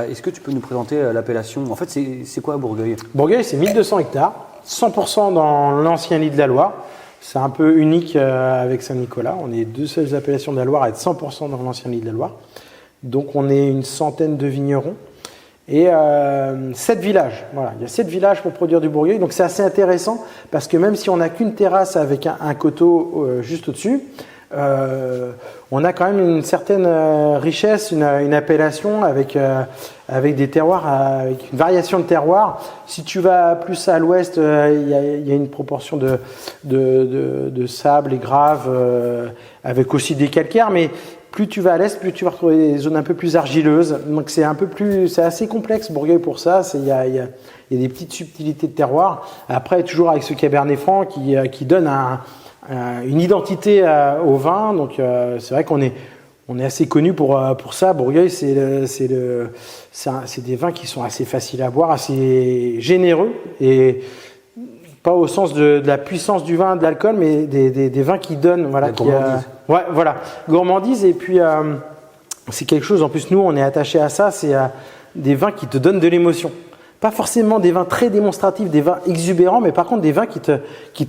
Est-ce que tu peux nous présenter l'appellation? En fait, c'est quoi Bourgueil? Bourgueil, c'est 1200 hectares, 100% dans l'ancien lit de la Loire. C'est un peu unique avec Saint-Nicolas. On est deux seules appellations de la Loire à être 100% dans l'ancien lit de la Loire. Donc on est une centaine de vignerons et 7 villages. Voilà, il y a 7 villages pour produire du Bourgueil. Donc c'est assez intéressant parce que même si on n'a qu'une terrasse avec un coteau juste au-dessus, on a quand même une certaine richesse, une appellation avec des terroirs, avec une variation de terroirs. Si tu vas plus à l'ouest, il y a une proportion de sable et grave, avec aussi des calcaires, mais plus tu vas à l'est, plus tu vas retrouver des zones un peu plus argileuses. Donc c'est assez complexe Bourgueil pour ça. Il y a des petites subtilités de terroir. Après, toujours avec ce Cabernet Franc qui donne une identité au vin. Donc c'est vrai qu'on est assez connu pour ça. Bourgueil, c'est des vins qui sont assez faciles à boire, assez généreux et pas au sens de la puissance du vin, de l'alcool, mais des vins qui donnent, voilà, gourmandise. Et puis c'est quelque chose. En plus, nous, on est attaché à ça. C'est des vins qui te donnent de l'émotion. Pas forcément des vins très démonstratifs, des vins exubérants, mais par contre des vins qui te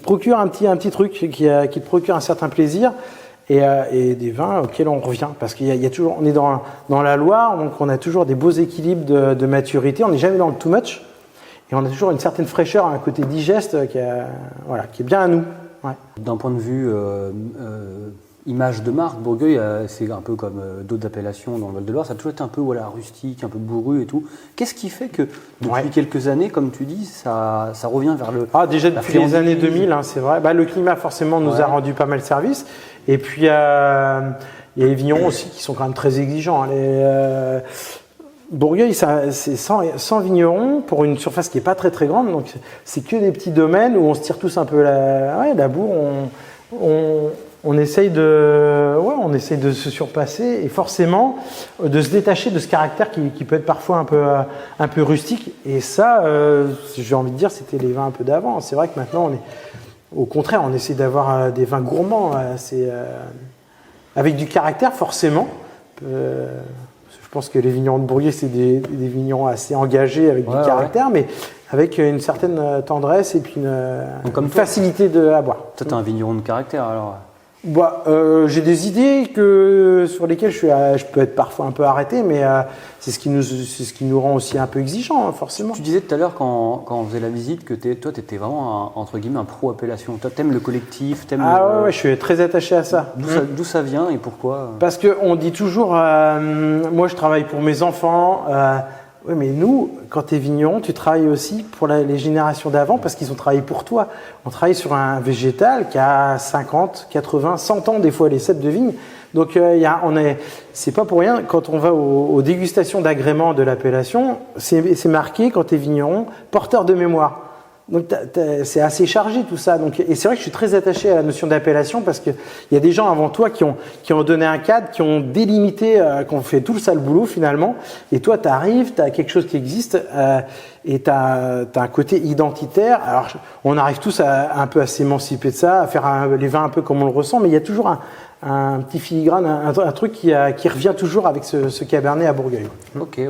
procurent un petit truc, qui te procurent un certain plaisir, et des vins auxquels on revient. Parce qu'il y a toujours, on est dans la Loire, donc on a toujours des beaux équilibres de maturité. On n'est jamais dans le too much, et on a toujours une certaine fraîcheur, un côté digeste qui est bien à nous. Ouais. D'un point de vue image de marque, Bourgueil, c'est un peu comme d'autres appellations dans le Val-de-Loire, ça a toujours été un peu rustique, un peu bourru et tout. Qu'est-ce qui fait que depuis quelques années, comme tu dis, ça revient vers le... Déjà depuis les années 2000, c'est vrai. Le climat forcément nous a rendu pas mal service. Et puis il y a les vignerons aussi qui sont quand même très exigeants. Bourgueil, c'est 100 vignerons pour une surface qui n'est pas très très grande. Donc c'est que des petits domaines où on se tire tous un peu la bourre. On essaye de se surpasser et forcément de se détacher de ce caractère qui peut être parfois un peu rustique. Et ça, j'ai envie de dire, c'était les vins un peu d'avant. C'est vrai que maintenant, au contraire, on essaie d'avoir des vins gourmands, avec du caractère forcément. Je pense que les vignerons de Bourgueil, c'est des vignerons assez engagés avec du caractère, mais avec une certaine tendresse et puis une facilité à boire. Toi, tu es un vigneron de caractère alors? J'ai des idées sur lesquelles je peux être parfois un peu arrêté, mais c'est ce qui nous rend aussi un peu exigeants, forcément. Tu disais tout à l'heure quand on faisait la visite que toi, tu étais vraiment entre guillemets un pro-appellation. Toi, t'aimes le collectif, ouais, je suis très attaché à ça. D'où ça vient et pourquoi? Parce qu'on dit toujours, moi je travaille pour mes enfants. Oui, mais nous, quand tu es vigneron, tu travailles aussi pour les générations d'avant parce qu'ils ont travaillé pour toi. On travaille sur un végétal qui a 50, 80, 100 ans, des fois les cèpes de vigne. Donc, c'est pas pour rien, quand on va aux dégustations d'agrément de l'appellation, c'est marqué, quand tu es vigneron, porteur de mémoire. Donc c'est assez chargé tout ça. Et c'est vrai que je suis très attaché à la notion d'appellation parce qu'il y a des gens avant toi qui ont donné un cadre, qui ont délimité, qui ont fait tout le sale boulot finalement. Et toi, tu arrives, tu as quelque chose qui existe et tu as un côté identitaire. Alors on arrive tous un peu à s'émanciper de ça, à faire les vins un peu comme on le ressent, mais il y a toujours un petit filigrane, un truc qui revient toujours avec ce Cabernet à Bourgueil. Ok.